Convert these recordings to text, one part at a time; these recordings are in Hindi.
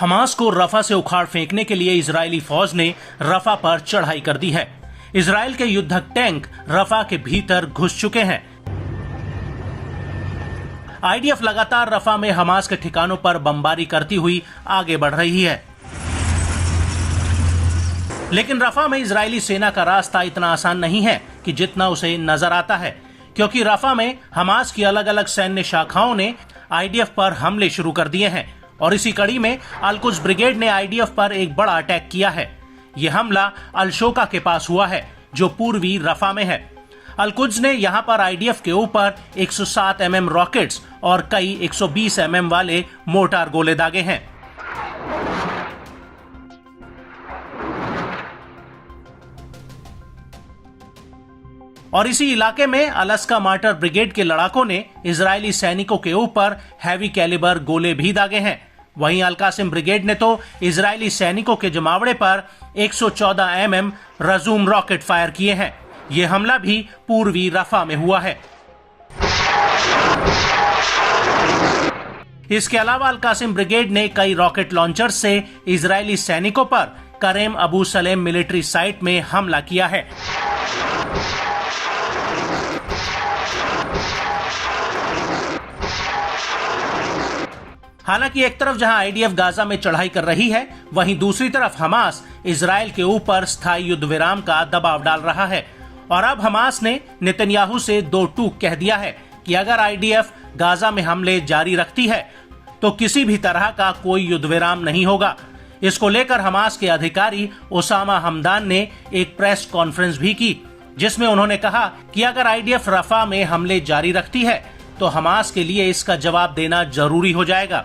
हमास को रफा से उखाड़ फेंकने के लिए इजरायली फौज ने रफा पर चढ़ाई कर दी है। इजरायल के युद्धक टैंक रफा के भीतर घुस चुके हैं। आईडीएफ लगातार रफा में हमास के ठिकानों पर बमबारी करती हुई आगे बढ़ रही है। लेकिन रफा में इजरायली सेना का रास्ता इतना आसान नहीं है कि जितना उसे नजर आता है, क्योंकि रफा में हमास की अलग अलग सैन्य शाखाओं ने आईडीएफ पर हमले शुरू कर दिए हैं और इसी कड़ी में अल-कुद्स ब्रिगेड ने आईडीएफ पर एक बड़ा अटैक किया है। यह हमला अल-शोका के पास हुआ है, जो पूर्वी रफा में है। अल-कुद्स ने यहां पर आईडीएफ के ऊपर 107 mm रॉकेट्स और कई 120 mm वाले मोर्टार गोले दागे हैं। और इसी इलाके में अलास्का मार्टर ब्रिगेड के लड़ाकों ने इजरायली सैनिकों के ऊपर हैवी कैलिबर गोले भी दागे हैं। वहीं अल-कासिम ब्रिगेड ने तो इजरायली सैनिकों के जमावड़े पर 114 mm रजूम रॉकेट फायर किए हैं। यह हमला भी पूर्वी रफा में हुआ है। इसके अलावा अल-कासिम ब्रिगेड ने कई रॉकेट लॉन्चर से इजरायली सैनिकों पर करेम अबू सलेम मिलिट्री साइट में हमला किया है। हालांकि एक तरफ जहां आईडीएफ गाजा में चढ़ाई कर रही है, वहीं दूसरी तरफ हमास इजरायल के ऊपर स्थायी युद्ध विराम का दबाव डाल रहा है। और अब हमास ने नेतन्याहू से दो टूक कह दिया है कि अगर आईडीएफ गाजा में हमले जारी रखती है तो किसी भी तरह का कोई युद्ध विराम नहीं होगा। इसको लेकर हमास के अधिकारी ओसामा हमदान ने एक प्रेस कॉन्फ्रेंस भी की, जिसमें उन्होंने कहा कि अगर आईडीएफ रफा में हमले जारी रखती है तो हमास के लिए इसका जवाब देना जरूरी हो जाएगा।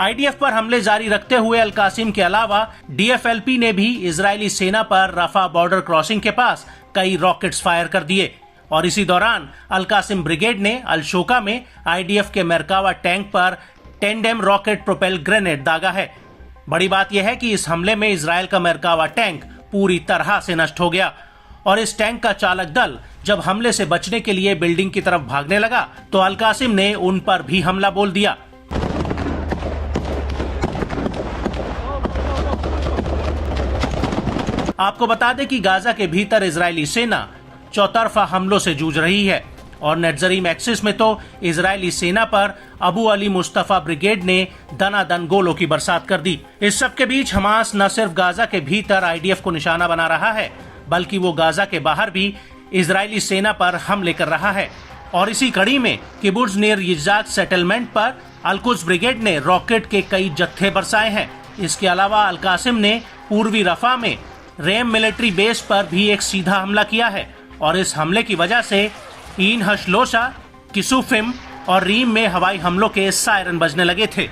आईडीएफ पर हमले जारी रखते हुए अल-कासिम के अलावा डीएफएलपी ने भी इजरायली सेना पर रफा बॉर्डर क्रॉसिंग के पास कई रॉकेट्स फायर कर दिए। और इसी दौरान अल-कासिम ब्रिगेड ने अल-शोका में आईडीएफ के मेरकावा टैंक पर टेंडेम रॉकेट प्रोपेल ग्रेनेड दागा है। बड़ी बात यह है कि इस हमले में इजरायल का मेरकावा टैंक पूरी तरह से नष्ट हो गया और इस टैंक का चालक दल जब हमले से बचने के लिए बिल्डिंग की तरफ भागने लगा तो अल-कासिम ने उन पर भी हमला बोल दिया। आपको बता दें कि गाजा के भीतर इजरायली सेना चौतरफा हमलों से जूझ रही है और नेट्जरीम एक्सिस में तो इजरायली सेना पर अबू अली मुस्तफा ब्रिगेड ने दनादन गोलों की बरसात कर दी। इस सब के बीच हमास न सिर्फ गाजा के भीतर आईडीएफ को निशाना बना रहा है, बल्कि वो गाजा के बाहर भी इजरायली सेना पर हमले कर रहा है। और इसी कड़ी में किबुट्ज नीर यित्जाक सेटलमेंट पर अल-कुद्स ब्रिगेड ने रॉकेट के कई जत्थे बरसाए हैं। इसके अलावा अल-कासिम ने पूर्वी रफा में रेम मिलिट्री बेस पर भी एक सीधा हमला किया है और इस हमले की वजह से इन हशलोशा, किसुफिम और रीम में हवाई हमलों के सायरन बजने लगे थे।